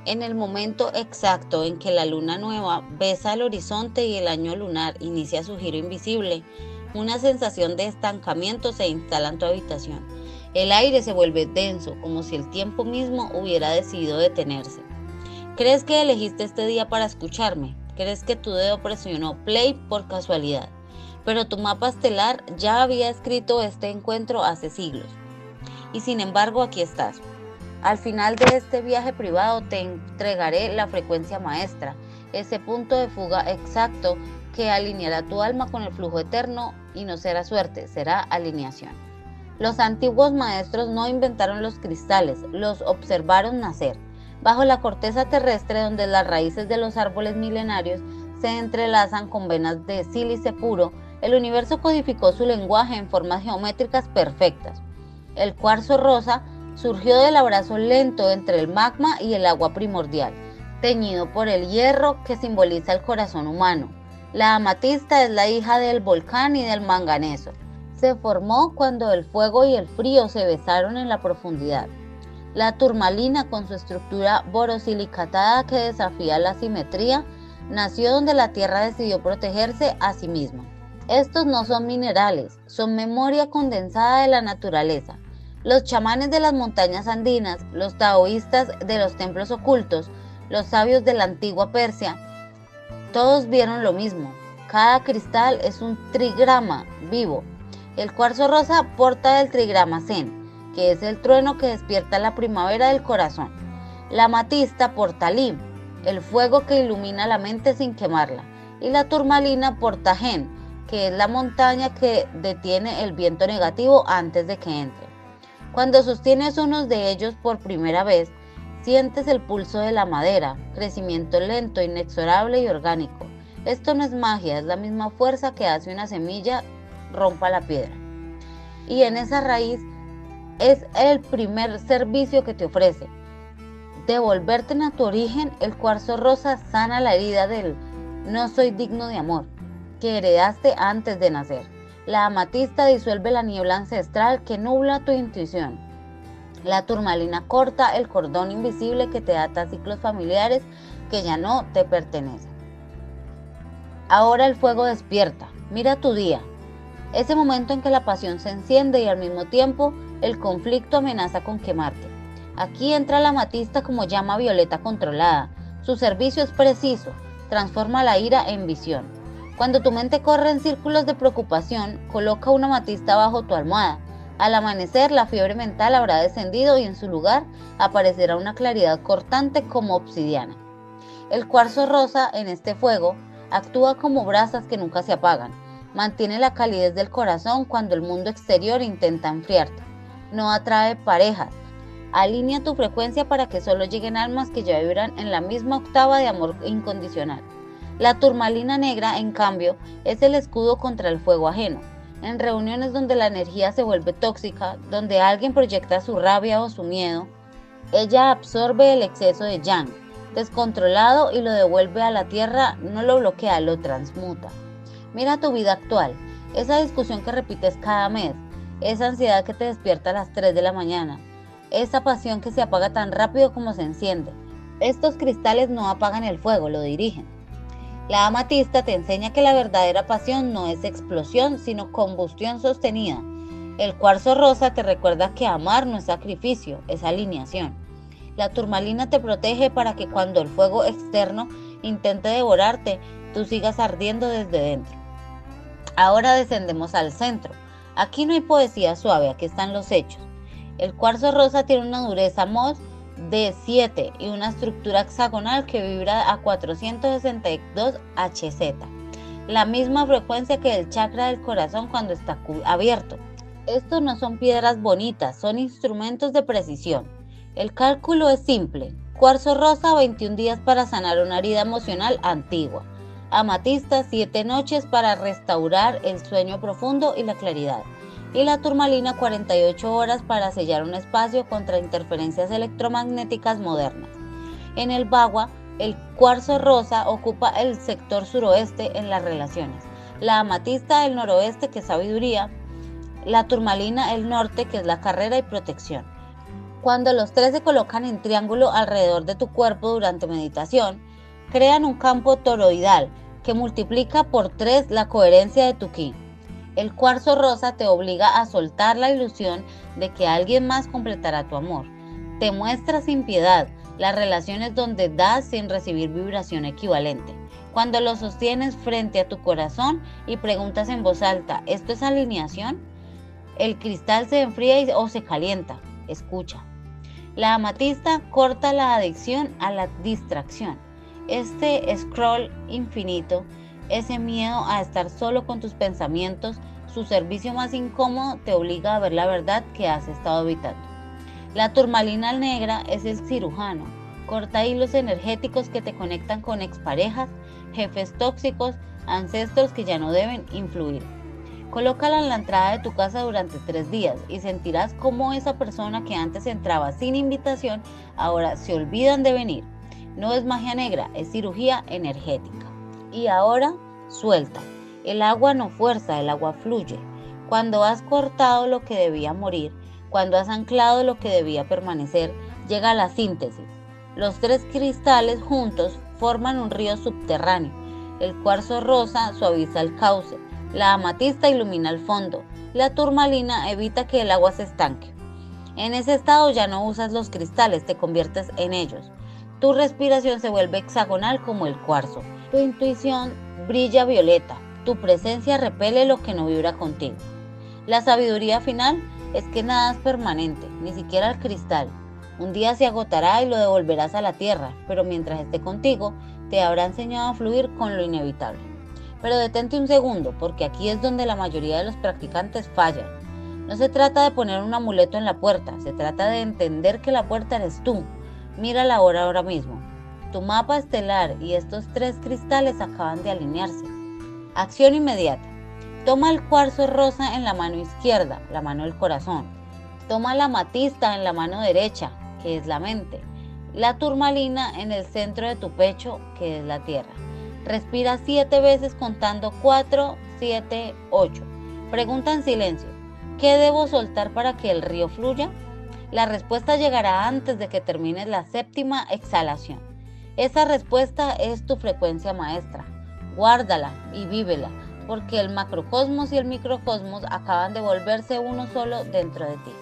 En el momento exacto en que la luna nueva besa el horizonte y el año lunar inicia su giro invisible, una sensación de estancamiento se instala en tu habitación. El aire se vuelve denso, como si el tiempo mismo hubiera decidido detenerse. ¿Crees que elegiste este día para escucharme? ¿Crees que tu dedo presionó play por casualidad? Pero tu mapa estelar ya había escrito este encuentro hace siglos. Y sin embargo, aquí estás. Al final de este viaje privado te entregaré la frecuencia maestra, ese punto de fuga exacto que alineará tu alma con el flujo eterno y no será suerte, será alineación. Los antiguos maestros no inventaron los cristales, los observaron nacer. Bajo la corteza terrestre, donde las raíces de los árboles milenarios se entrelazan con venas de sílice puro, el universo codificó su lenguaje en formas geométricas perfectas. El cuarzo rosa surgió del abrazo lento entre el magma y el agua primordial, teñido por el hierro que simboliza el corazón humano. La amatista es la hija del volcán y del manganeso. Se formó cuando el fuego y el frío se besaron en la profundidad. La turmalina, con su estructura borosilicatada que desafía la simetría, nació donde la tierra decidió protegerse a sí misma. Estos no son minerales, son memoria condensada de la naturaleza. Los chamanes de las montañas andinas, los taoístas de los templos ocultos, los sabios de la antigua Persia, todos vieron lo mismo. Cada cristal es un trigrama vivo. El cuarzo rosa porta el trigrama Zen, que es el trueno que despierta la primavera del corazón. La amatista porta Lim, el fuego que ilumina la mente sin quemarla. Y la turmalina porta Gen, que es la montaña que detiene el viento negativo antes de que entre. Cuando sostienes unos de ellos por primera vez, sientes el pulso de la madera, crecimiento lento, inexorable y orgánico. Esto no es magia, es la misma fuerza que hace una semilla rompa la piedra. Y en esa raíz es el primer servicio que te ofrece. Devolverte a tu origen. El cuarzo rosa sana la herida del no soy digno de amor que heredaste antes de nacer. La amatista disuelve la niebla ancestral que nubla tu intuición. La turmalina corta el cordón invisible que te ata a ciclos familiares que ya no te pertenecen. Ahora el fuego despierta. Mira tu día. Ese momento en que la pasión se enciende y al mismo tiempo el conflicto amenaza con quemarte. Aquí entra la amatista como llama violeta controlada. Su servicio es preciso, transforma la ira en visión. Cuando tu mente corre en círculos de preocupación, coloca una amatista bajo tu almohada. Al amanecer, la fiebre mental habrá descendido y en su lugar aparecerá una claridad cortante como obsidiana. El cuarzo rosa en este fuego actúa como brasas que nunca se apagan. Mantiene la calidez del corazón cuando el mundo exterior intenta enfriarte. No atrae parejas. Alinea tu frecuencia para que solo lleguen almas que ya vibran en la misma octava de amor incondicional. La turmalina negra, en cambio, es el escudo contra el fuego ajeno. En reuniones donde la energía se vuelve tóxica, donde alguien proyecta su rabia o su miedo, ella absorbe el exceso de yang, descontrolado, y lo devuelve a la tierra, no lo bloquea, lo transmuta. Mira tu vida actual, esa discusión que repites cada mes, esa ansiedad que te despierta a las 3 de la mañana, esa pasión que se apaga tan rápido como se enciende. Estos cristales no apagan el fuego, lo dirigen. La amatista te enseña que la verdadera pasión no es explosión, sino combustión sostenida. El cuarzo rosa te recuerda que amar no es sacrificio, es alineación. La turmalina te protege para que cuando el fuego externo intente devorarte, tú sigas ardiendo desde dentro. Ahora descendemos al centro. Aquí no hay poesía suave, aquí están los hechos. El cuarzo rosa tiene una dureza Mohs de 7 y una estructura hexagonal que vibra a 462 Hz, la misma frecuencia que el chakra del corazón cuando está abierto. Estos no son piedras bonitas, son instrumentos de precisión. El cálculo es simple. Cuarzo rosa, 21 días para sanar una herida emocional antigua. Amatista, 7 noches para restaurar el sueño profundo y la claridad. Y la turmalina, 48 horas para sellar un espacio contra interferencias electromagnéticas modernas. En el Bagua, el cuarzo rosa ocupa el sector suroeste en las relaciones, la amatista el noroeste, que es sabiduría, la turmalina el norte, que es la carrera y protección. Cuando los tres se colocan en triángulo alrededor de tu cuerpo durante meditación, crean un campo toroidal que multiplica por 3 la coherencia de tu ki. El cuarzo rosa te obliga a soltar la ilusión de que alguien más completará tu amor. Te muestra sin piedad las relaciones donde das sin recibir vibración equivalente. Cuando lo sostienes frente a tu corazón y preguntas en voz alta, ¿esto es alineación? El cristal se enfría o se calienta. Escucha. La amatista corta la adicción a la distracción. Este scroll infinito, ese miedo a estar solo con tus pensamientos, su servicio más incómodo te obliga a ver la verdad que has estado evitando. La turmalina negra es el cirujano, corta hilos energéticos que te conectan con exparejas, jefes tóxicos, ancestros que ya no deben influir. Colócala en la entrada de tu casa durante 3 días y sentirás cómo esa persona que antes entraba sin invitación, ahora se olvidan de venir. No es magia negra, es cirugía energética. Y ahora, suelta. El agua no fuerza, el agua fluye. Cuando has cortado lo que debía morir, cuando has anclado lo que debía permanecer, llega la síntesis. Los 3 cristales juntos forman un río subterráneo. El cuarzo rosa suaviza el cauce. La amatista ilumina el fondo. La turmalina evita que el agua se estanque. En ese estado ya no usas los cristales, te conviertes en ellos. Tu respiración se vuelve hexagonal como el cuarzo. Tu intuición brilla violeta. Tu presencia repele lo que no vibra contigo. La sabiduría final es que nada es permanente, ni siquiera el cristal. Un día se agotará y lo devolverás a la tierra, pero mientras esté contigo, te habrá enseñado a fluir con lo inevitable. Pero detente un segundo, porque aquí es donde la mayoría de los practicantes fallan. No se trata de poner un amuleto en la puerta, se trata de entender que la puerta eres tú. Mírala ahora mismo. Tu mapa estelar y estos 3 cristales acaban de alinearse. Acción inmediata. Toma el cuarzo rosa en la mano izquierda, la mano del corazón. Toma la amatista en la mano derecha, que es la mente. La turmalina en el centro de tu pecho, que es la tierra. Respira 7 veces contando 4, 7, 8. Pregunta en silencio. ¿Qué debo soltar para que el río fluya? La respuesta llegará antes de que termines la 7ª exhalación. Esa respuesta es tu frecuencia maestra. Guárdala y vívela, porque el macrocosmos y el microcosmos acaban de volverse uno solo dentro de ti.